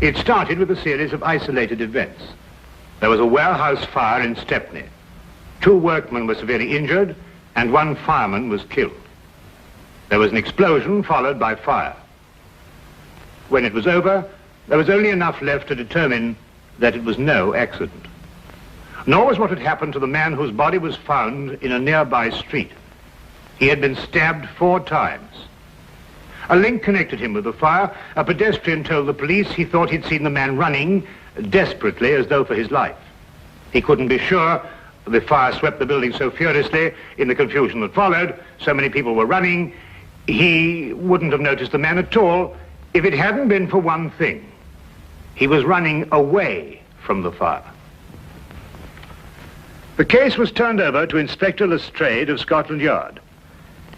It started with a series of isolated events. There was a warehouse fire in Stepney. 2 workmen were severely injured, and 1 fireman was killed. There was an explosion followed by fire. When it was over, there was only enough left to determine that it was no accident. Nor was what had happened to the man whose body was found in a nearby street. He had been stabbed 4 times. A link connected him with the fire. A pedestrian told the police he thought he'd seen the man running desperately as though for his life. He couldn't be sure. The fire swept the building so furiously in the confusion that followed. So many people were running. He wouldn't have noticed the man at all if it hadn't been for one thing. He was running away from the fire. The case was turned over to Inspector Lestrade of Scotland Yard.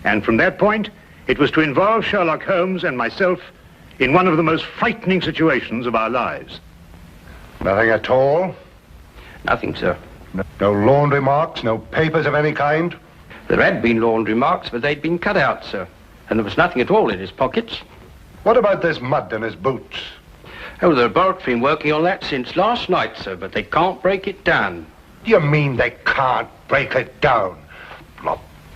And from that point, it was to involve Sherlock Holmes and myself in one of the most frightening situations of our lives. Nothing at all? Nothing, sir. No laundry marks, no papers of any kind? There had been laundry marks, but they'd been cut out, sir. And there was nothing at all in his pockets. What about this mud in his boots? Oh, the laboratory been working on that since last night, sir, but they can't break it down. Do you mean they can't break it down?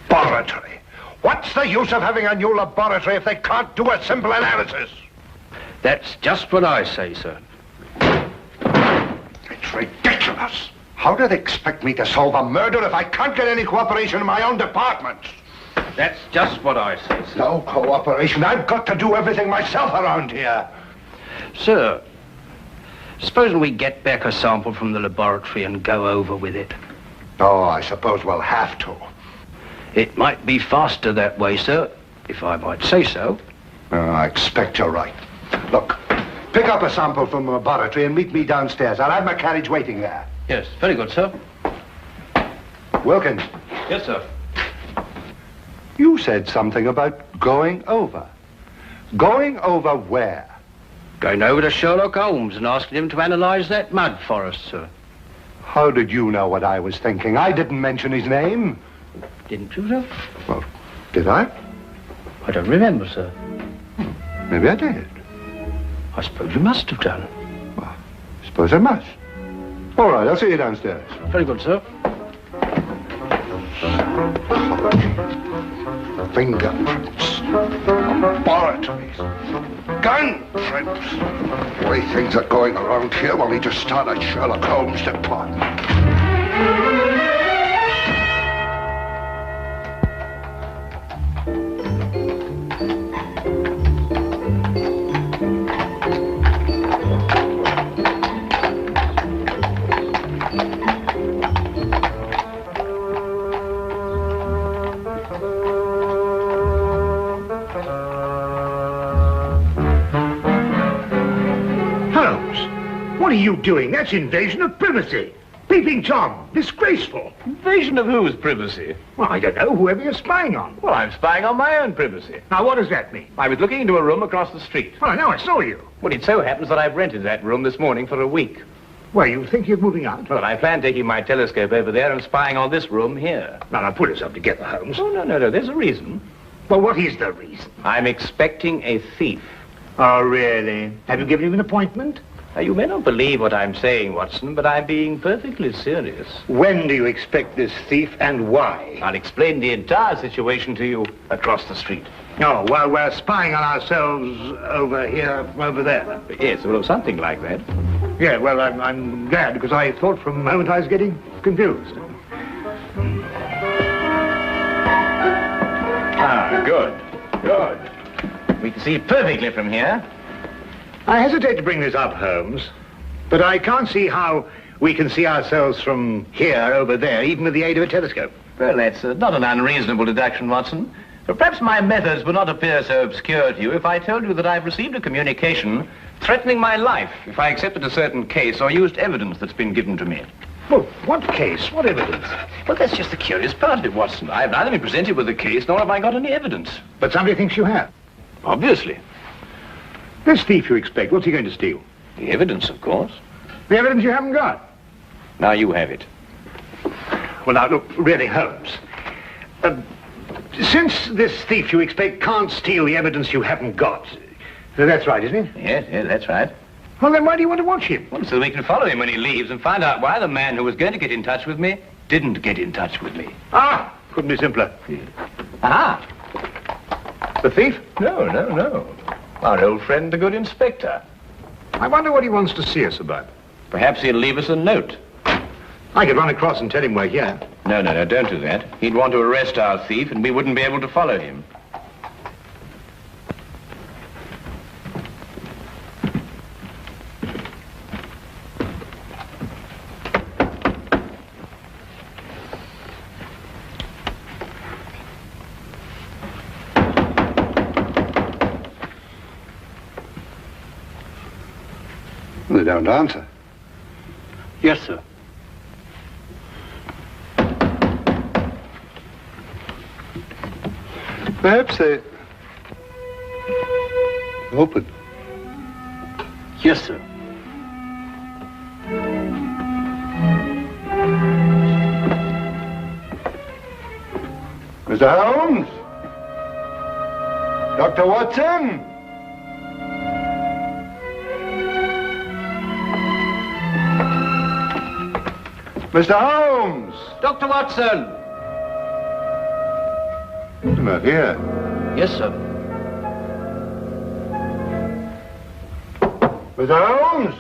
Laboratory? What's the use of having a new laboratory if they can't do a simple analysis? That's just what I say, sir. It's ridiculous. How do they expect me to solve a murder if I can't get any cooperation in my own department? That's just what I say, sir. No cooperation. I've got to do everything myself around here. Sir, supposing we get back a sample from the laboratory and go over with it? Oh, I suppose we'll have to. It might be faster that way, sir, if I might say so. I expect you're right. Look, pick up a sample from the laboratory and meet me downstairs. I'll have my carriage waiting there. Yes, very good, sir. Wilkins. Yes, sir. You said something about going over. Going over where? Going over to Sherlock Holmes and asking him to analyze that mud for us, sir. How did you know what I was thinking? I didn't mention his name. Didn't you, sir? Well, did I? I don't remember, sir. Maybe I did. I suppose you must have done. Well, I suppose I must. All right, I'll see you downstairs. Very good, sir. Fingerprints. Laboratories. Gun prints. The way things are going around here, we'll need to start a Sherlock Holmes department. What are you doing? That's invasion of privacy. Peeping Tom, disgraceful. Invasion of whose privacy? Well, I don't know, whoever you're spying on. Well, I'm spying on my own privacy. Now, what does that mean? I was looking into a room across the street. Well, I know, I saw you. Well, it so happens that I've rented that room this morning for a week. Well, you think you're moving out? Well, I plan taking my telescope over there and spying on this room here. Now, pull yourself together, Holmes. Oh, no, there's a reason. Well, what is the reason? I'm expecting a thief. Oh, really? Have you given him an appointment? Now, you may not believe what I'm saying, Watson, but I'm being perfectly serious. When do you expect this thief and why? I'll explain the entire situation to you across the street. Oh, well, we're spying on ourselves over here, over there. Yes, well, something like that. Yeah, well, I'm glad, because I thought for a moment I was getting confused. Ah, good. We can see perfectly from here. I hesitate to bring this up, Holmes, but I can't see how we can see ourselves from here over there, even with the aid of a telescope. Well, that's not an unreasonable deduction, Watson. But perhaps my methods would not appear so obscure to you if I told you that I've received a communication threatening my life if I accepted a certain case or used evidence that's been given to me. Well, what case? What evidence? Well, that's just the curious part of it, Watson. I've neither been presented with a case, nor have I got any evidence. But somebody thinks you have. Obviously. This thief you expect, what's he going to steal? The evidence, of course. The evidence you haven't got? Now you have it. Well, now, look, really, Holmes. Since this thief you expect can't steal the evidence you haven't got, that's right, isn't it? Yes, that's right. Well, then why do you want to watch him? Well, so we can follow him when he leaves and find out why the man who was going to get in touch with me didn't get in touch with me. Ah! Couldn't be simpler. Aha! The thief? No. Our old friend, the good inspector. I wonder what he wants to see us about. Perhaps he'll leave us a note. I could run across and tell him we're here. No, don't do that. He'd want to arrest our thief, and we wouldn't be able to follow him. They don't answer. Yes, sir. Perhaps they... open. Yes, sir. Mr. Holmes? Dr. Watson? Mr. Holmes! Dr. Watson! You're not here. Yes, sir. Mr. Holmes!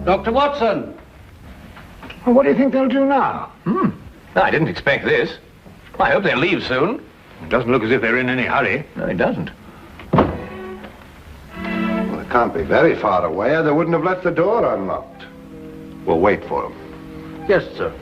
Dr. Watson! Well, what do you think they'll do now? No, I didn't expect this. I hope they'll leave soon. It doesn't look as if they're in any hurry. No, it doesn't. Well, they can't be very far away, or they wouldn't have left the door unlocked. We'll wait for them. Yes, sir.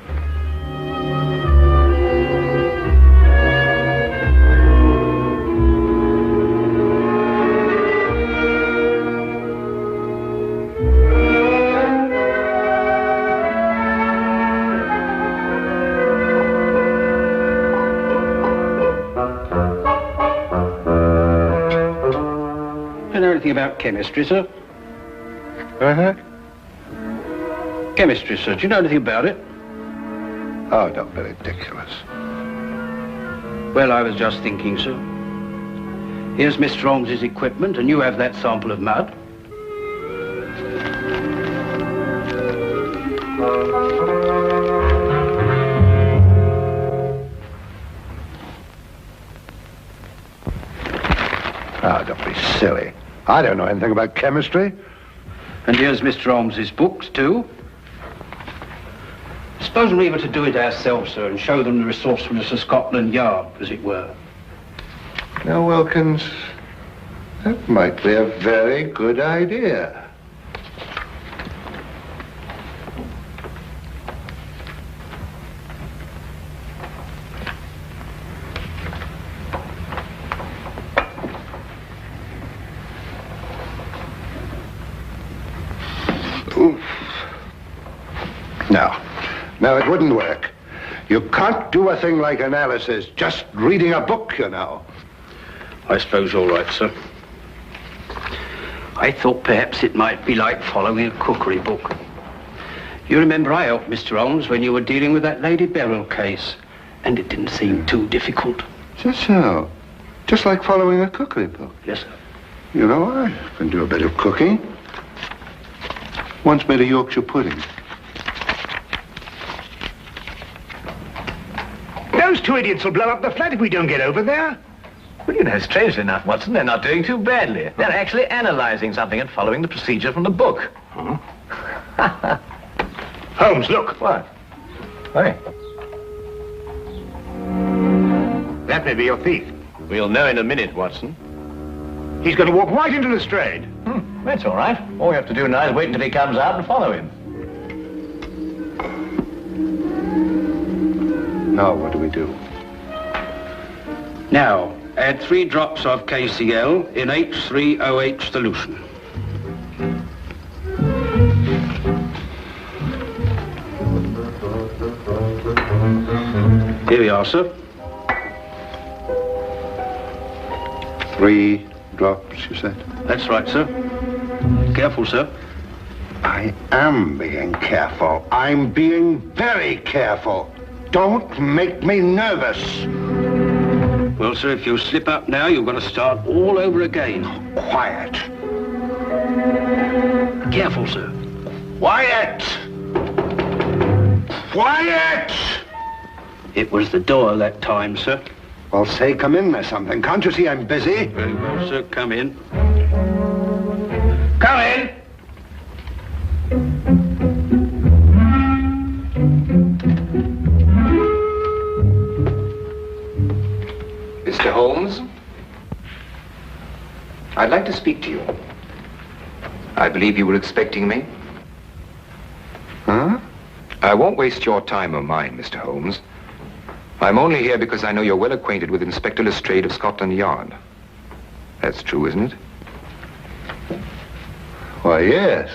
Do you know anything about chemistry, sir? Uh-huh. Chemistry, sir. Do you know anything about it? Oh, don't be ridiculous. Well, I was just thinking, sir. Here's Mr. Holmes's equipment, and you have that sample of mud. Oh, don't be silly. I don't know anything about chemistry. And here's Mr. Holmes's books, too. Suppose we were to do it ourselves, sir, and show them the resourcefulness of Scotland Yard, as it were. Now, Wilkins, that might be a very good idea. Oof. No, it wouldn't work. You can't do a thing like analysis, just reading a book, you know. I suppose you're right, sir. I thought perhaps it might be like following a cookery book. You remember I helped Mr. Holmes when you were dealing with that Lady Beryl case, and it didn't seem too difficult. Just so. Just like following a cookery book. Yes, sir. You know, I can do a bit of cooking. Once made a Yorkshire pudding. Those two idiots will blow up the flat if we don't get over there. Well, you know, strangely enough, Watson, they're not doing too badly. They're actually analyzing something and following the procedure from the book. Huh? Holmes, look. What? Hey. That may be your thief. We'll know in a minute, Watson. He's going to walk right into Lestrade. That's all right. All we have to do now is wait until he comes out and follow him. Now, what do we do? Now, add 3 drops of KCl in H3OH solution. Here we are, sir. 3 drops, you said? That's right, sir. Careful, sir. I am being careful. I'm being very careful. Don't make me nervous. Well, sir, if you slip up now, you've got to start all over again. Quiet. Careful, sir. Quiet! Quiet! It was the door that time, sir. Well, say, come in or something. Can't you see I'm busy? Very well, sir. Come in. Come in. Mr. Holmes, I'd like to speak to you. I believe you were expecting me. Huh? I won't waste your time or mine, Mr. Holmes. I'm only here because I know you're well acquainted with Inspector Lestrade of Scotland Yard. That's true, isn't it? Why, yes.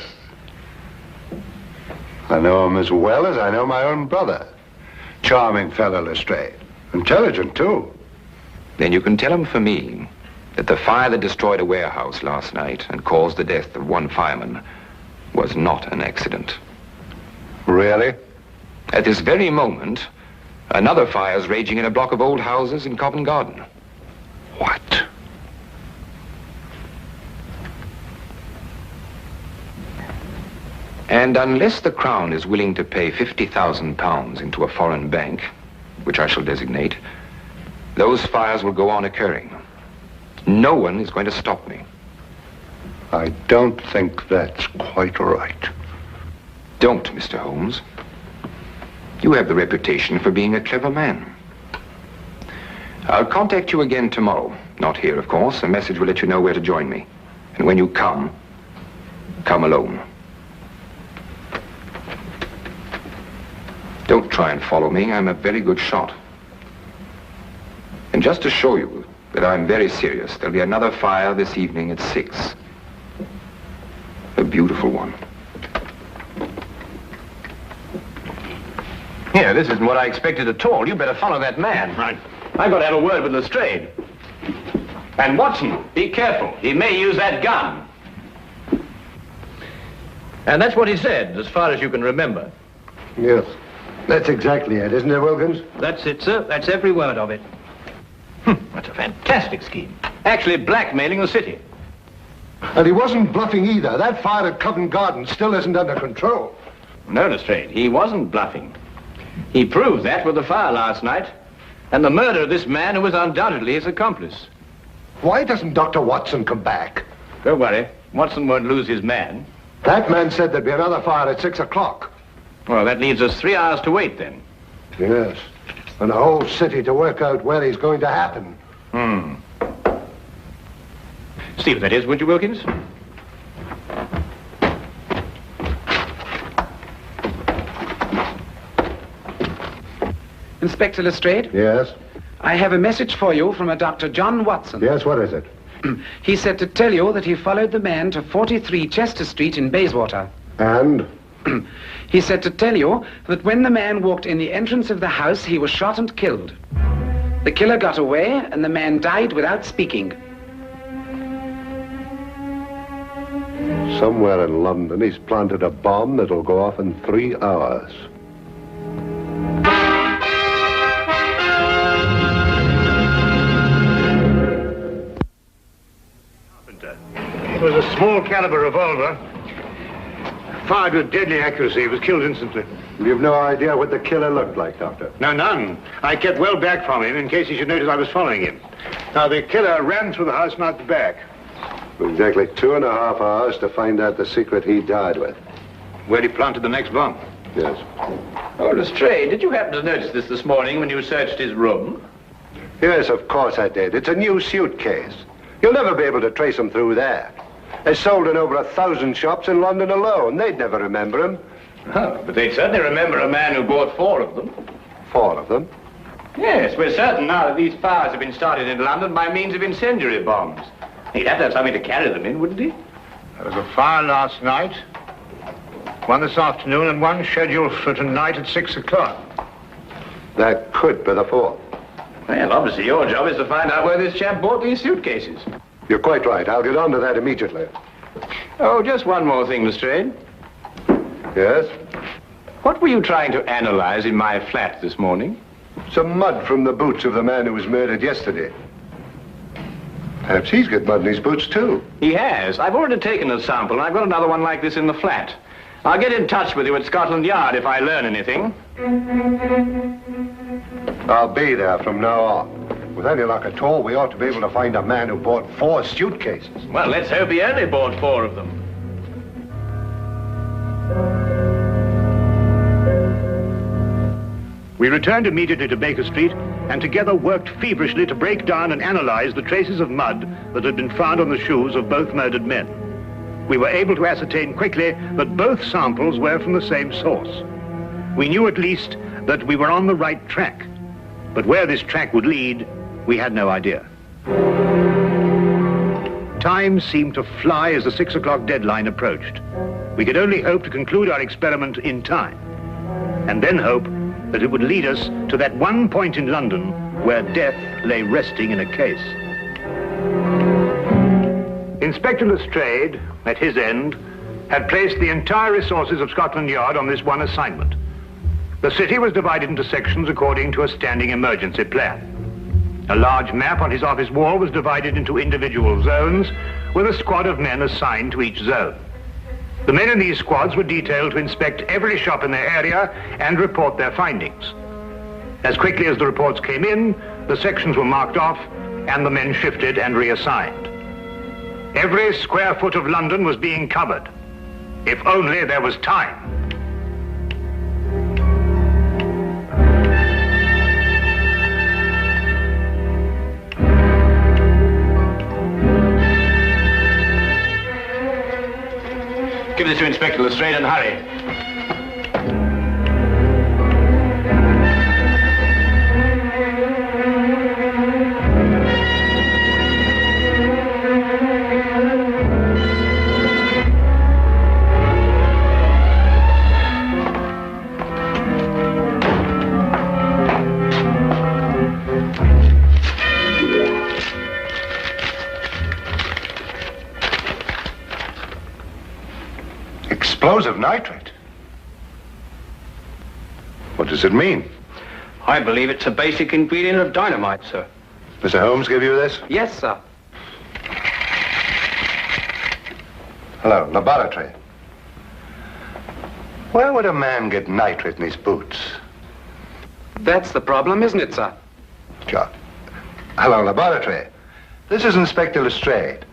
I know him as well as I know my own brother. Charming fellow, Lestrade. Intelligent, too. Then you can tell him for me that the fire that destroyed a warehouse last night and caused the death of one fireman was not an accident. Really? At this very moment, another fire is raging in a block of old houses in Covent Garden. What? And unless the Crown is willing to pay £50,000 into a foreign bank, which I shall designate, those fires will go on occurring. No one is going to stop me. I don't think that's quite right. Don't, Mr. Holmes. You have the reputation for being a clever man. I'll contact you again tomorrow. Not here, of course. A message will let you know where to join me. And when you come alone. Don't try and follow me. I'm a very good shot. And just to show you that I'm very serious, there'll be another fire this evening at 6. A beautiful one. Here, this isn't what I expected at all. You better follow that man. Right. I've got to have a word with Lestrade. And Watson, be careful. He may use that gun. And that's what he said, as far as you can remember. Yes. That's exactly it, isn't it, Wilkins? That's it, sir. That's every word of it. That's a fantastic scheme. Actually blackmailing the city. And he wasn't bluffing either. That fire at Covent Garden still isn't under control. No, Lestrade, he wasn't bluffing. He proved that with the fire last night and the murder of this man who was undoubtedly his accomplice. Why doesn't Dr. Watson come back? Don't worry, Watson won't lose his man. That man said there'd be another fire at 6 o'clock. Well, that leaves us 3 hours to wait then. Yes. And the whole city to work out where he's going to happen. See what that is, would you, Wilkins? Inspector Lestrade? Yes? I have a message for you from a Dr. John Watson. Yes, what is it? He said to tell you that he followed the man to 43 Chester Street in Bayswater. And? He said to tell you that when the man walked in the entrance of the house, he was shot and killed. The killer got away, and the man died without speaking. Somewhere in London, he's planted a bomb that'll go off in 3 hours. Carpenter. It was a small caliber revolver. Fired with deadly accuracy. He was killed instantly. You've no idea what the killer looked like, Doctor? No, none. I kept well back from him in case he should notice I was following him. Now, the killer ran through the house and out the back. Exactly 2.5 hours to find out the secret he died with. Where he planted the next bomb. Yes. Oh, Lestrade, did you happen to notice this morning when you searched his room? Yes, of course I did. It's a new suitcase. You'll never be able to trace him through there. It's sold in over 1,000 shops in London alone. They'd never remember him. Oh, but they'd certainly remember a man who bought 4 of them. 4 of them? Yes, we're certain now that these fires have been started in London by means of incendiary bombs. He'd have to have something to carry them in, wouldn't he? There was a fire last night, one this afternoon, and one scheduled for tonight at 6 o'clock. That could be the 4th. Well, obviously your job is to find out where this chap bought these suitcases. You're quite right. I'll get on to that immediately. Oh, just one more thing, Lestrade. Yes? What were you trying to analyze in my flat this morning? Some mud from the boots of the man who was murdered yesterday. Perhaps he's got mud in his boots, too. He has. I've already taken a sample, and I've got another one like this in the flat. I'll get in touch with you at Scotland Yard if I learn anything. I'll be there from now on. With any luck at all, we ought to be able to find a man who bought 4 suitcases. Well, let's hope he only bought 4 of them. We returned immediately to Baker Street and together worked feverishly to break down and analyze the traces of mud that had been found on the shoes of both murdered men. We were able to ascertain quickly that both samples were from the same source. We knew at least that we were on the right track, but where this track would lead, we had no idea. Time seemed to fly as the 6 o'clock deadline approached. We could only hope to conclude our experiment in time, and then hope that it would lead us to that one point in London where death lay resting in a case. Inspector Lestrade, at his end, had placed the entire resources of Scotland Yard on this one assignment. The city was divided into sections according to a standing emergency plan. A large map on his office wall was divided into individual zones, with a squad of men assigned to each zone. The men in these squads were detailed to inspect every shop in their area and report their findings. As quickly as the reports came in, the sections were marked off and the men shifted and reassigned. Every square foot of London was being covered, if only there was time. Give this to Inspector Lestrade and hurry. Explosive nitrate? What does it mean? I believe it's a basic ingredient of dynamite, sir. Mr. Holmes give you this? Yes, sir. Hello, laboratory. Where would a man get nitrate in his boots? That's the problem, isn't it, sir? Sure. Hello, laboratory. This is Inspector Lestrade.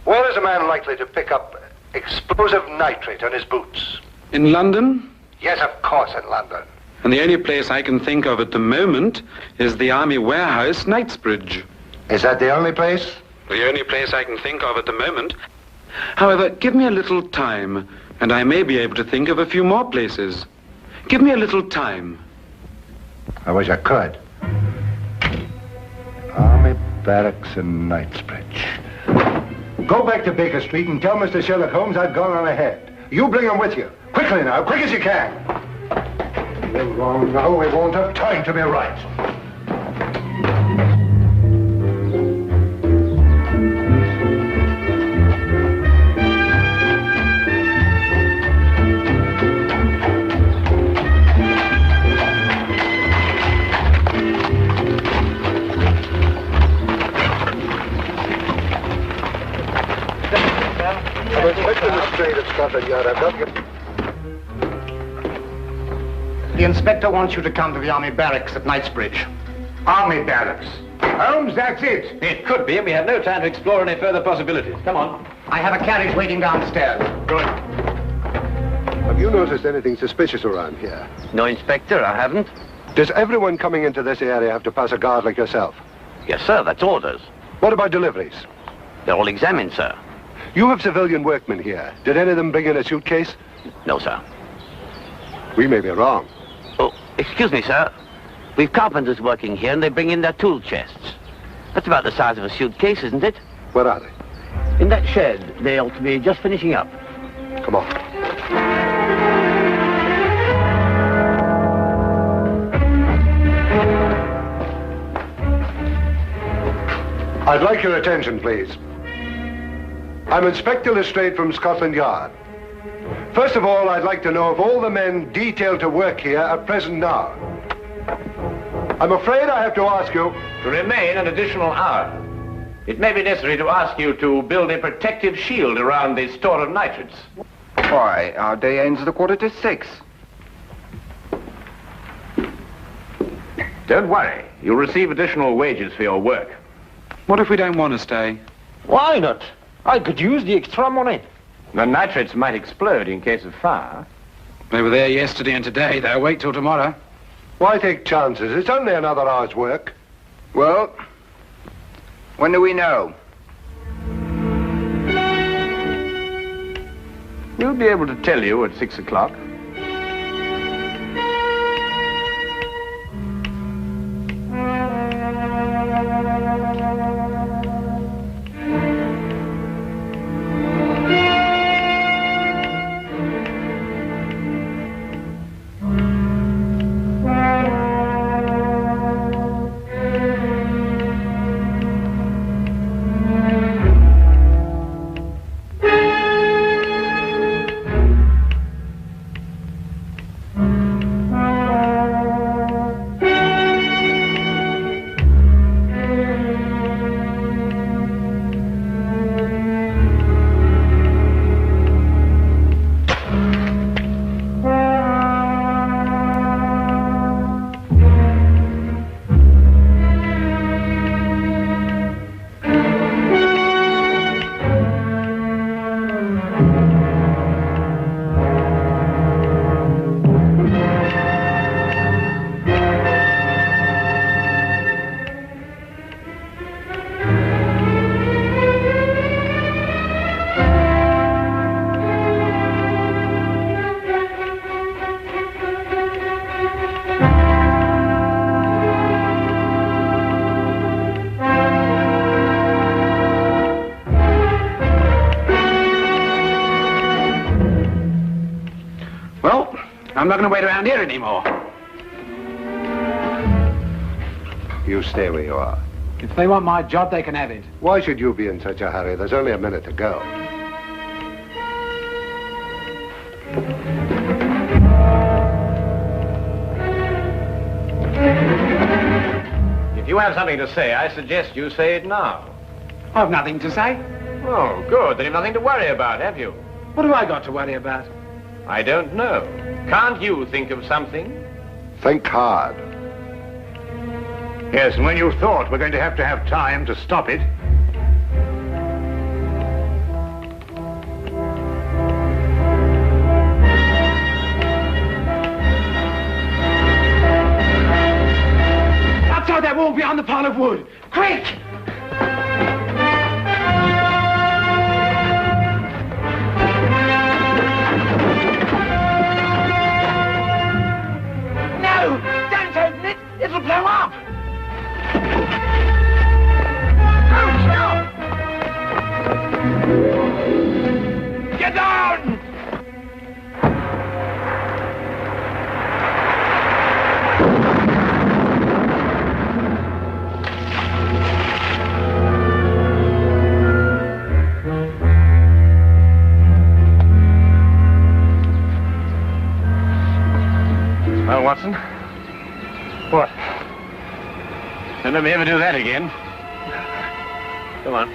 Where is a man likely to pick up explosive nitrate on his boots? In London? Yes, of course, in London. And the only place I can think of at the moment is the Army Warehouse, Knightsbridge. Is that the only place? The only place I can think of at the moment. However, give me a little time, and I may be able to think of a few more places. Give me a little time. I wish I could. Army Barracks in Knightsbridge. Go back to Baker Street and tell Mr. Sherlock Holmes I've gone on ahead. You bring him with you. Quickly now, quick as you can. We're wrong now. We won't have time to be right. The inspector wants you to come to the Army Barracks at Knightsbridge. Army Barracks. Holmes, that's it. It could be, and we have no time to explore any further possibilities. Come on. I have a carriage waiting downstairs. Good. Have you noticed anything suspicious around here? No, Inspector, I haven't. Does everyone coming into this area have to pass a guard like yourself? Yes, sir, that's orders. What about deliveries? They're all examined, sir. You have civilian workmen here. Did any of them bring in a suitcase? No, sir. We may be wrong. Oh, excuse me, sir. We've carpenters working here, and they bring in their tool chests. That's about the size of a suitcase, isn't it? Where are they? In that shed. They ought to be just finishing up. Come on. I'd like your attention, please. I'm Inspector Lestrade from Scotland Yard. First of all, I'd like to know if all the men detailed to work here are present now. I'm afraid I have to ask you... To remain an additional hour. It may be necessary to ask you to build a protective shield around the store of nitrates. Why, our day ends at 5:45. Don't worry. You'll receive additional wages for your work. What if we don't want to stay? Why not? I could use the extra money. The nitrates might explode in case of fire. They were there yesterday and today. They'll wait till tomorrow. Why take chances? It's only another hour's work. Well, when do we know? We'll be able to tell you at 6 o'clock. I'm not going to wait around here anymore. You stay where you are. If they want my job, they can have it. Why should you be in such a hurry? There's only a minute to go. If you have something to say, I suggest you say it now. I've nothing to say. Oh, good. Then you've nothing to worry about, have you? What have I got to worry about? I don't know. Can't you think of something? Think hard. Yes, and when you thought we're going to have time to stop it, outside that wall behind the pile of wood. Quick! No! Don't open it! It'll blow up! Oh, stop! Get down! Well, Watson. What? Don't let me ever do that again. Come on.